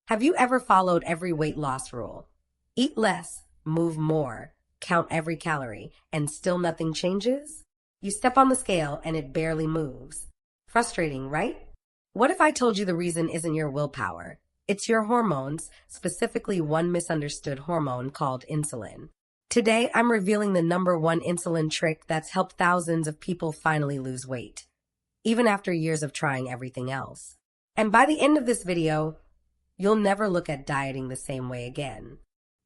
Have you ever followed every weight loss rule? Eat less, move more, count every calorie, and still nothing changes? You step on the scale and it barely moves. Frustrating, right? What if I told you the reason isn't your willpower? It's your hormones, specifically one misunderstood hormone called insulin. Today, I'm revealing the number one insulin trick that's helped thousands of people finally lose weight, even after years of trying everything else. And by the end of this video, you'll never look at dieting the same way again.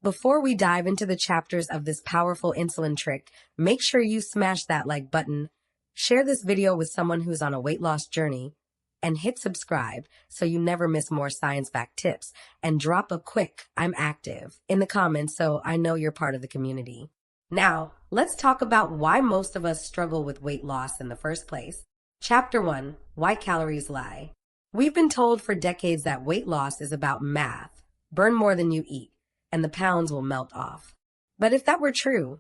Before we dive into the chapters of this powerful insulin trick, make sure you smash that like button, share this video with someone who's on a weight loss journey, and hit subscribe so you never miss more science-backed tips, and drop a quick "I'm active" in the comments so I know you're part of the community. Now, let's talk about why most of us struggle with weight loss in the first place. Chapter 1: Why Calories Lie. We've been told for decades that weight loss is about math. Burn more than you eat, and the pounds will melt off. But if that were true,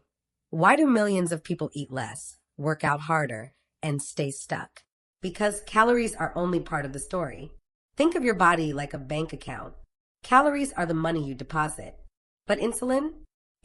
why do millions of people eat less, work out harder, and stay stuck? Because calories are only part of the story. Think of your body like a bank account. Calories are the money you deposit. But insulin?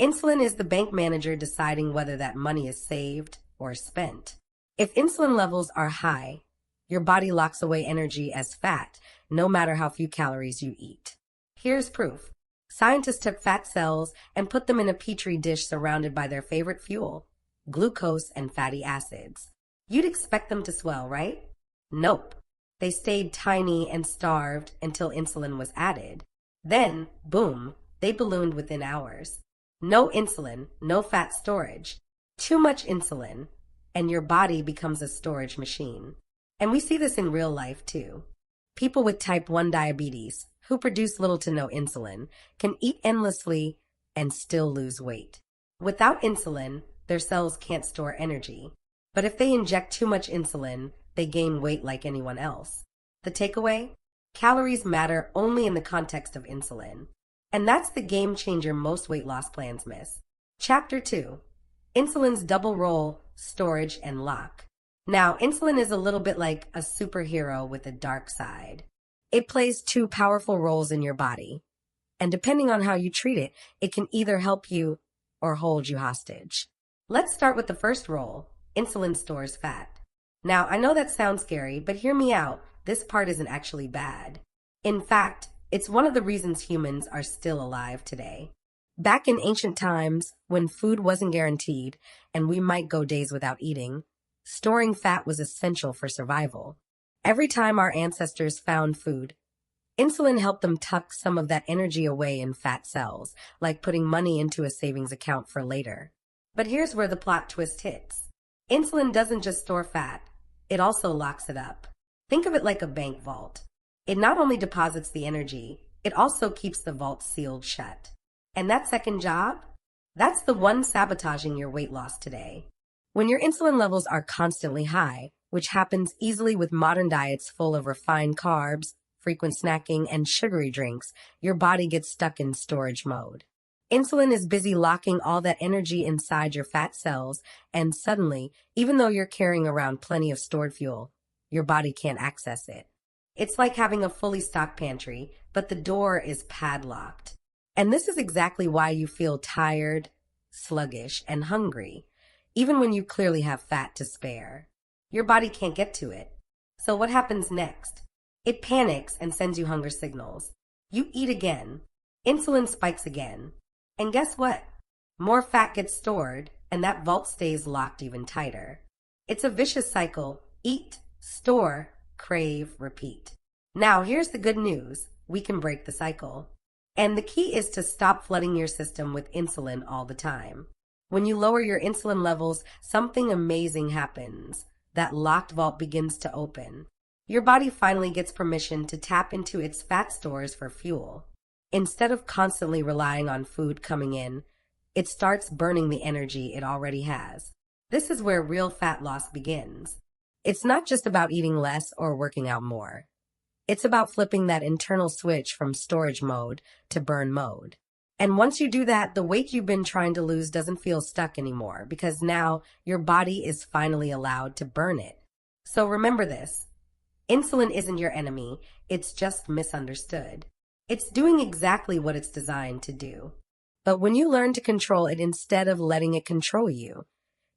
Insulin is the bank manager deciding whether that money is saved or spent. If insulin levels are high, your body locks away energy as fat, no matter how few calories you eat. Here's proof. Scientists took fat cells and put them in a petri dish surrounded by their favorite fuel, glucose and fatty acids. You'd expect them to swell, right? Nope. They stayed tiny and starved until insulin was added. Then, boom, they ballooned within hours. No insulin, no fat storage. Too much insulin, and your body becomes a storage machine. And we see this in real life too. People with type 1 diabetes, who produce little to no insulin, can eat endlessly and still lose weight. Without insulin, their cells can't store energy. But if they inject too much insulin, they gain weight like anyone else. The takeaway? Calories matter only in the context of insulin. And that's the game changer most weight loss plans miss. Chapter 2: Insulin's double role, storage and lock. Now, insulin is a little bit like a superhero with a dark side. It plays two powerful roles in your body. And depending on how you treat it, it can either help you or hold you hostage. Let's start with the first role. Insulin stores fat. Now, I know that sounds scary, but hear me out. This part isn't actually bad. In fact, it's one of the reasons humans are still alive today. Back in ancient times, when food wasn't guaranteed, and we might go days without eating, storing fat was essential for survival. Every time our ancestors found food, insulin helped them tuck some of that energy away in fat cells, like putting money into a savings account for later. But here's where the plot twist hits. Insulin doesn't just store fat, it also locks it up. Think of it like a bank vault. It not only deposits the energy, it also keeps the vault sealed shut. And that second job? That's the one sabotaging your weight loss today. When your insulin levels are constantly high, which happens easily with modern diets full of refined carbs, frequent snacking, and sugary drinks, your body gets stuck in storage mode. Insulin is busy locking all that energy inside your fat cells, and suddenly, even though you're carrying around plenty of stored fuel, your body can't access it. It's like having a fully stocked pantry, but the door is padlocked. And this is exactly why you feel tired, sluggish, and hungry, even when you clearly have fat to spare. Your body can't get to it. So what happens next? It panics and sends you hunger signals. You eat again. Insulin spikes again. And guess what? More fat gets stored, and that vault stays locked even tighter. It's a vicious cycle. Eat, store, crave, repeat. Now, here's the good news. We can break the cycle. And the key is to stop flooding your system with insulin all the time. When you lower your insulin levels, something amazing happens. That locked vault begins to open. Your body finally gets permission to tap into its fat stores for fuel. Instead of constantly relying on food coming in, it starts burning the energy it already has. This is where real fat loss begins. It's not just about eating less or working out more. It's about flipping that internal switch from storage mode to burn mode. And once you do that, the weight you've been trying to lose doesn't feel stuck anymore because now your body is finally allowed to burn it. So remember this. Insulin isn't your enemy. It's just misunderstood. It's doing exactly what it's designed to do. But when you learn to control it instead of letting it control you,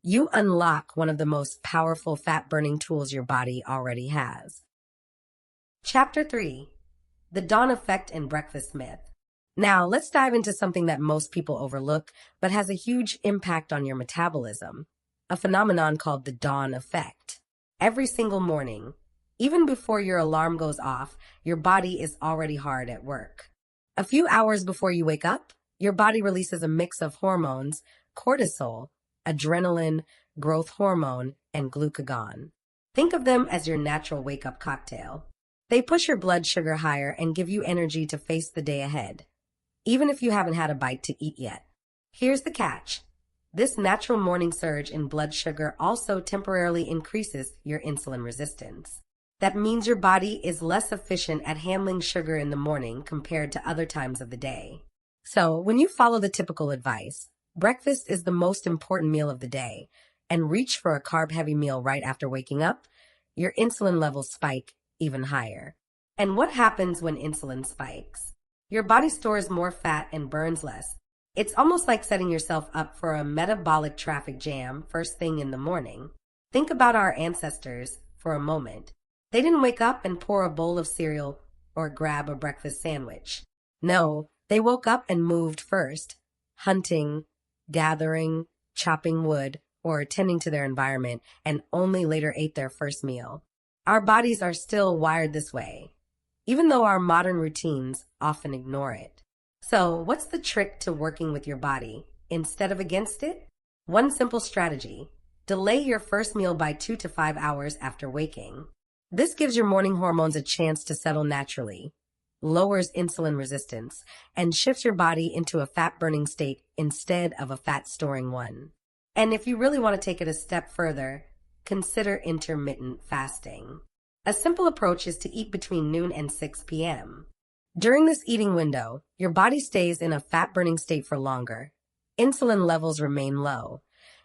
you unlock one of the most powerful fat-burning tools your body already has. Chapter 3: The Dawn Effect and Breakfast Myth. Now, let's dive into something that most people overlook, but has a huge impact on your metabolism, a phenomenon called the dawn effect. Every single morning, even before your alarm goes off, your body is already hard at work. A few hours before you wake up, your body releases a mix of hormones: cortisol, adrenaline, growth hormone, and glucagon. Think of them as your natural wake-up cocktail. They push your blood sugar higher and give you energy to face the day ahead, even if you haven't had a bite to eat yet. Here's the catch. This natural morning surge in blood sugar also temporarily increases your insulin resistance. That means your body is less efficient at handling sugar in the morning compared to other times of the day. So, when you follow the typical advice, breakfast is the most important meal of the day, and reach for a carb-heavy meal right after waking up, your insulin levels spike even higher. And what happens when insulin spikes? Your body stores more fat and burns less. It's almost like setting yourself up for a metabolic traffic jam first thing in the morning. Think about our ancestors for a moment. They didn't wake up and pour a bowl of cereal or grab a breakfast sandwich. No, they woke up and moved first, hunting, gathering, chopping wood, or tending to their environment, and only later ate their first meal. Our bodies are still wired this way, even though our modern routines often ignore it. So, what's the trick to working with your body instead of against it? One simple strategy: delay your first meal by 2 to 5 hours after waking. This gives your morning hormones a chance to settle naturally, lowers insulin resistance, and shifts your body into a fat-burning state instead of a fat-storing one. And if you really want to take it a step further, consider intermittent fasting. A simple approach is to eat between noon and 6 p.m. During this eating window, your body stays in a fat-burning state for longer. Insulin levels remain low,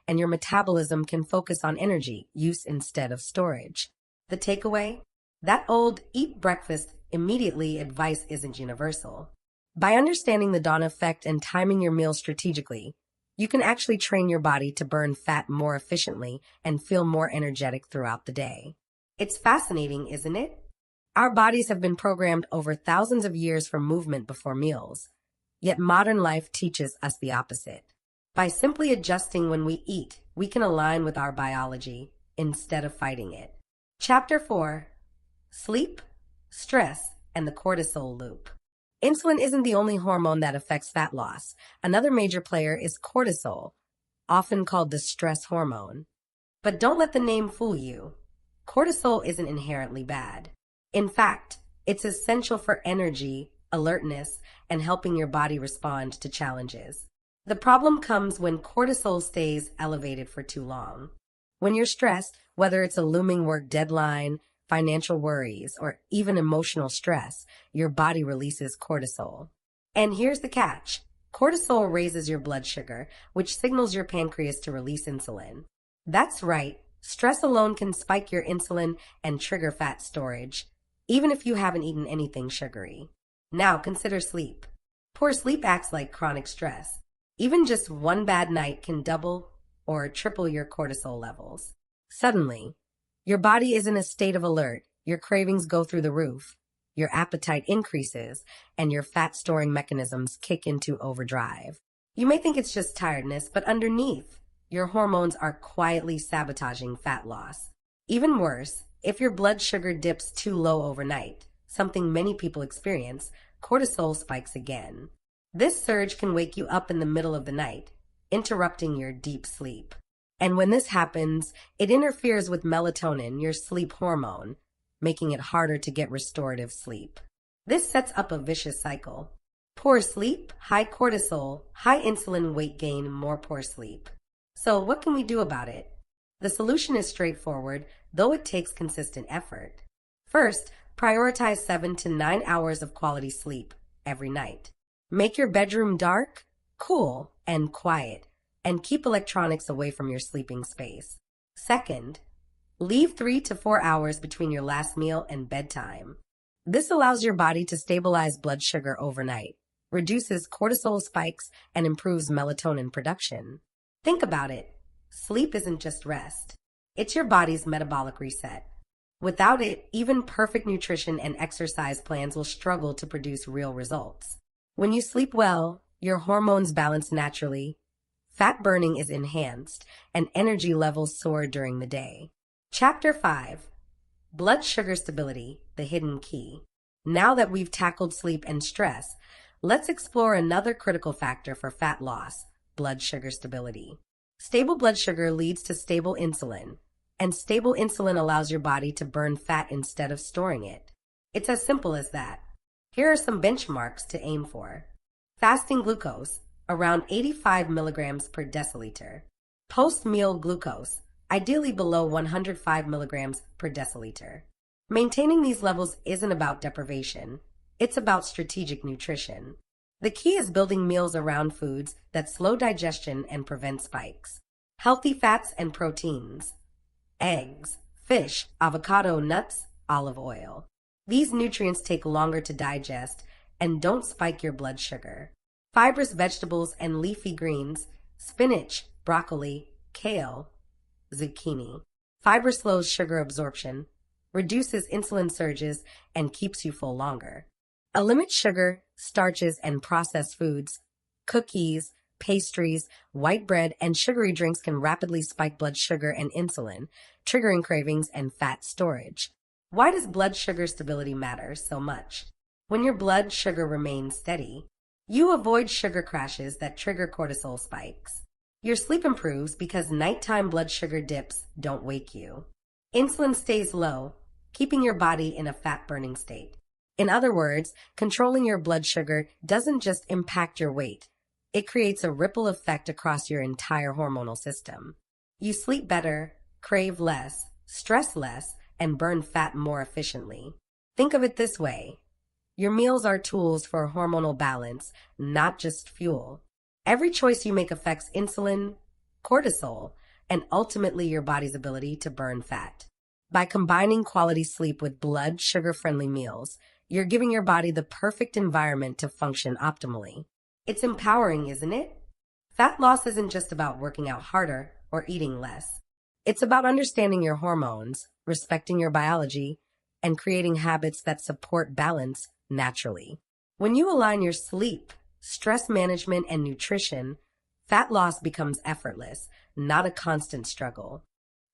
and your metabolism can focus on energy use instead of storage. The takeaway? That old eat breakfast immediately advice isn't universal. By understanding the dawn effect and timing your meals strategically, you can actually train your body to burn fat more efficiently and feel more energetic throughout the day. It's fascinating, isn't it? Our bodies have been programmed over thousands of years for movement before meals, yet modern life teaches us the opposite. By simply adjusting when we eat, we can align with our biology instead of fighting it. Chapter 4: Sleep, Stress, and the Cortisol Loop. Insulin isn't the only hormone that affects fat loss. Another major player is cortisol, often called the stress hormone. But don't let the name fool you. Cortisol isn't inherently bad. In fact, it's essential for energy, alertness, and helping your body respond to challenges. The problem comes when cortisol stays elevated for too long. When you're stressed, whether it's a looming work deadline, financial worries, or even emotional stress, your body releases cortisol. And here's the catch. Cortisol raises your blood sugar, which signals your pancreas to release insulin. That's right. Stress alone can spike your insulin and trigger fat storage, even if you haven't eaten anything sugary. Now consider sleep. Poor sleep acts like chronic stress. Even just one bad night can double or triple your cortisol levels. Suddenly, your body is in a state of alert, your cravings go through the roof, your appetite increases, and your fat-storing mechanisms kick into overdrive. You may think it's just tiredness, but underneath, your hormones are quietly sabotaging fat loss. Even worse, if your blood sugar dips too low overnight, something many people experience, cortisol spikes again. This surge can wake you up in the middle of the night, interrupting your deep sleep. And when this happens, it interferes with melatonin, your sleep hormone, making it harder to get restorative sleep. This sets up a vicious cycle. Poor sleep, high cortisol, high insulin, weight gain, more poor sleep. So what can we do about it? The solution is straightforward, though it takes consistent effort. First, prioritize 7 to 9 hours of quality sleep every night. Make your bedroom dark, cool, and quiet, and keep electronics away from your sleeping space. Second, leave 3 to 4 hours between your last meal and bedtime. This allows your body to stabilize blood sugar overnight, reduces cortisol spikes, and improves melatonin production. Think about it. Sleep isn't just rest. It's your body's metabolic reset. Without it, even perfect nutrition and exercise plans will struggle to produce real results. When you sleep well, your hormones balance naturally, fat burning is enhanced, and energy levels soar during the day. Chapter 5: Blood Sugar Stability, the Hidden Key. Now that we've tackled sleep and stress, let's explore another critical factor for fat loss: blood sugar stability. Stable blood sugar leads to stable insulin, and stable insulin allows your body to burn fat instead of storing it. It's as simple as that. Here are some benchmarks to aim for. Fasting glucose, around 85 milligrams per deciliter. Post-meal glucose, ideally below 105 milligrams per deciliter. Maintaining these levels isn't about deprivation. It's about strategic nutrition. The key is building meals around foods that slow digestion and prevent spikes. Healthy fats and proteins. Eggs, fish, avocado, nuts, olive oil. These nutrients take longer to digest and don't spike your blood sugar. Fibrous vegetables and leafy greens, spinach, broccoli, kale, zucchini. Fiber slows sugar absorption, reduces insulin surges, and keeps you full longer. Eliminate sugar, starches, and processed foods. Cookies, pastries, white bread, and sugary drinks can rapidly spike blood sugar and insulin, triggering cravings and fat storage. Why does blood sugar stability matter so much? When your blood sugar remains steady, you avoid sugar crashes that trigger cortisol spikes. Your sleep improves because nighttime blood sugar dips don't wake you. Insulin stays low, keeping your body in a fat-burning state. In other words, controlling your blood sugar doesn't just impact your weight. It creates a ripple effect across your entire hormonal system. You sleep better, crave less, stress less, and burn fat more efficiently. Think of it this way. Your meals are tools for hormonal balance, not just fuel. Every choice you make affects insulin, cortisol, and ultimately your body's ability to burn fat. By combining quality sleep with blood sugar-friendly meals, you're giving your body the perfect environment to function optimally. It's empowering, isn't it? Fat loss isn't just about working out harder or eating less. It's about understanding your hormones, respecting your biology, and creating habits that support balance naturally. When you align your sleep, stress management, and nutrition, fat loss becomes effortless, not a constant struggle.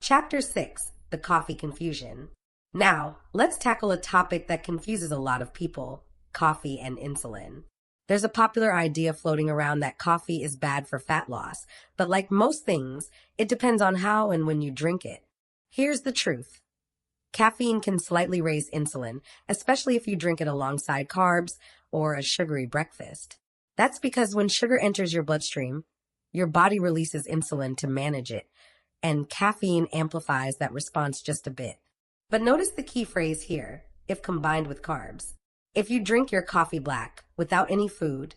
Chapter 6: The Coffee Confusion. Now, let's tackle a topic that confuses a lot of people: coffee and insulin. There's a popular idea floating around that coffee is bad for fat loss, but like most things, it depends on how and when you drink it. Here's the truth. Caffeine can slightly raise insulin, especially if you drink it alongside carbs or a sugary breakfast. That's because when sugar enters your bloodstream, your body releases insulin to manage it, and caffeine amplifies that response just a bit. But notice the key phrase here: if combined with carbs. If you drink your coffee black without any food,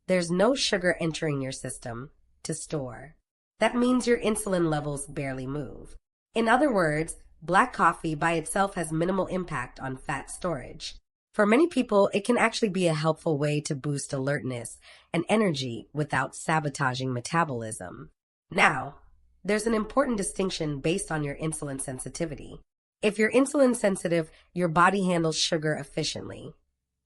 there's no sugar entering your system to store. That means your insulin levels barely move. In other words, black coffee by itself has minimal impact on fat storage. For many people, it can actually be a helpful way to boost alertness and energy without sabotaging metabolism. Now, there's an important distinction based on your insulin sensitivity. If you're insulin sensitive, your body handles sugar efficiently.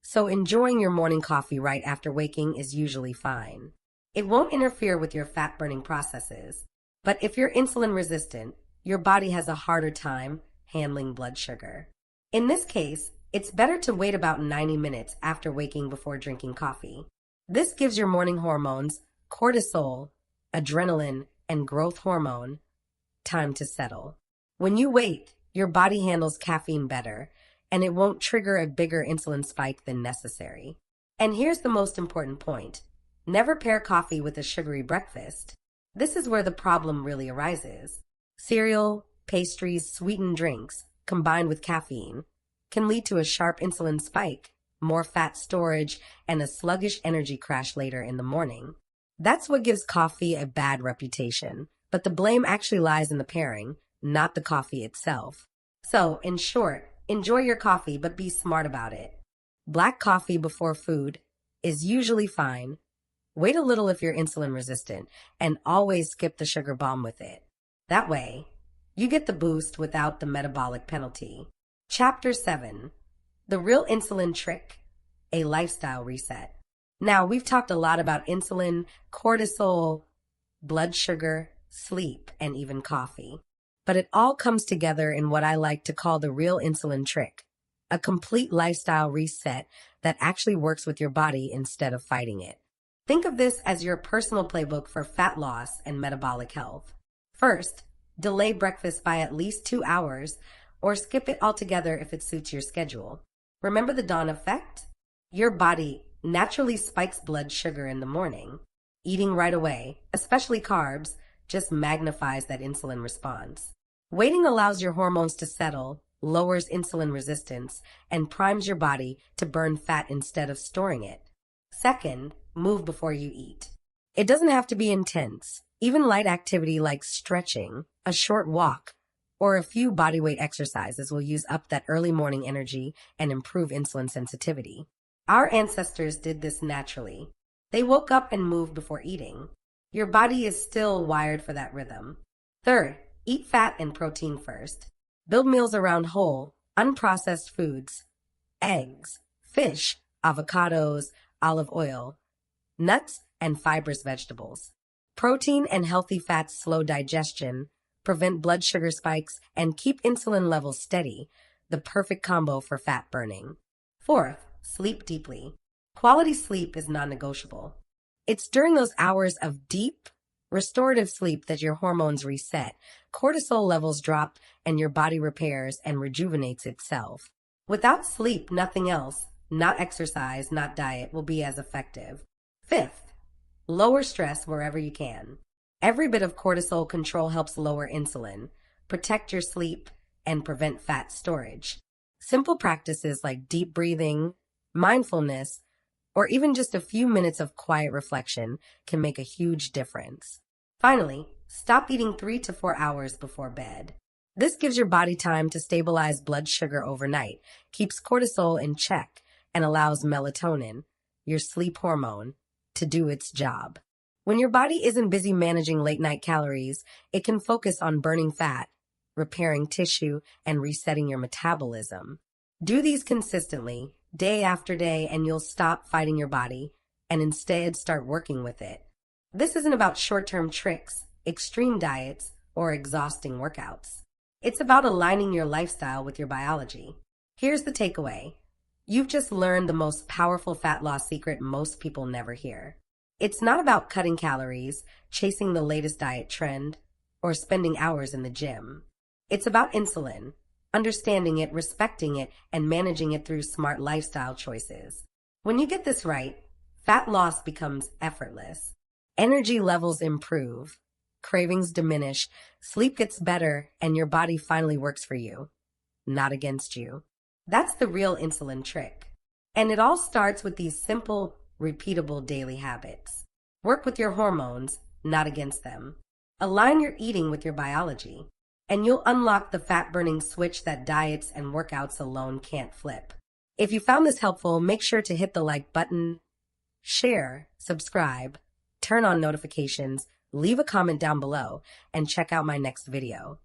So enjoying your morning coffee right after waking is usually fine. It won't interfere with your fat-burning processes. But if you're insulin resistant, your body has a harder time handling blood sugar. In this case, it's better to wait about 90 minutes after waking before drinking coffee. This gives your morning hormones, cortisol, adrenaline, and growth hormone, time to settle. When you wait, your body handles caffeine better, and it won't trigger a bigger insulin spike than necessary. And here's the most important point. Never pair coffee with a sugary breakfast. This is where the problem really arises. Cereal, pastries, sweetened drinks, combined with caffeine, can lead to a sharp insulin spike, more fat storage, and a sluggish energy crash later in the morning. That's what gives coffee a bad reputation, but the blame actually lies in the pairing, not the coffee itself. So, in short, enjoy your coffee, but be smart about it. Black coffee before food is usually fine. Wait a little if you're insulin resistant, and always skip the sugar bomb with it. That way, you get the boost without the metabolic penalty. Chapter 7: The Real Insulin Trick, a Lifestyle Reset. Now, we've talked a lot about insulin, cortisol, blood sugar, sleep, and even coffee. But it all comes together in what I like to call the real insulin trick, a complete lifestyle reset that actually works with your body instead of fighting it. Think of this as your personal playbook for fat loss and metabolic health. First, delay breakfast by at least 2 hours or skip it altogether if it suits your schedule. Remember the dawn effect? Your body naturally spikes blood sugar in the morning. Eating right away, especially carbs, just magnifies that insulin response. Waiting allows your hormones to settle, lowers insulin resistance, and primes your body to burn fat instead of storing it. Second, move before you eat. It doesn't have to be intense. Even light activity like stretching, a short walk, or a few bodyweight exercises will use up that early morning energy and improve insulin sensitivity. Our ancestors did this naturally. They woke up and moved before eating. Your body is still wired for that rhythm. Third, eat fat and protein first. Build meals around whole, unprocessed foods, eggs, fish, avocados, olive oil, nuts, and fibrous vegetables. Protein and healthy fats slow digestion, prevent blood sugar spikes, and keep insulin levels steady, the perfect combo for fat burning. Fourth, sleep deeply. Quality sleep is non-negotiable. It's during those hours of deep, restorative sleep that your hormones reset, cortisol levels drop, and your body repairs and rejuvenates itself. Without sleep, nothing else, not exercise, not diet, will be as effective. Fifth, lower stress wherever you can. Every bit of cortisol control helps lower insulin, protect your sleep, and prevent fat storage. Simple practices like deep breathing, mindfulness, or even just a few minutes of quiet reflection can make a huge difference. Finally, stop eating 3 to 4 hours before bed. This gives your body time to stabilize blood sugar overnight, keeps cortisol in check, and allows melatonin, your sleep hormone, to do its job. When your body isn't busy managing late-night calories, it can focus on burning fat, repairing tissue, and resetting your metabolism. Do these consistently, day after day, and you'll stop fighting your body and instead start working with it. This isn't about short-term tricks, extreme diets, or exhausting workouts. It's about aligning your lifestyle with your biology. Here's the takeaway. You've just learned the most powerful fat loss secret most people never hear. It's not about cutting calories, chasing the latest diet trend, or spending hours in the gym. It's about insulin, understanding it, respecting it, and managing it through smart lifestyle choices. When you get this right, fat loss becomes effortless. Energy levels improve, cravings diminish, sleep gets better, and your body finally works for you, not against you. That's the real insulin trick. And it all starts with these simple, repeatable daily habits. Work with your hormones, not against them. Align your eating with your biology, and you'll unlock the fat-burning switch that diets and workouts alone can't flip. If you found this helpful, make sure to hit the like button, share, subscribe, turn on notifications, leave a comment down below, and check out my next video.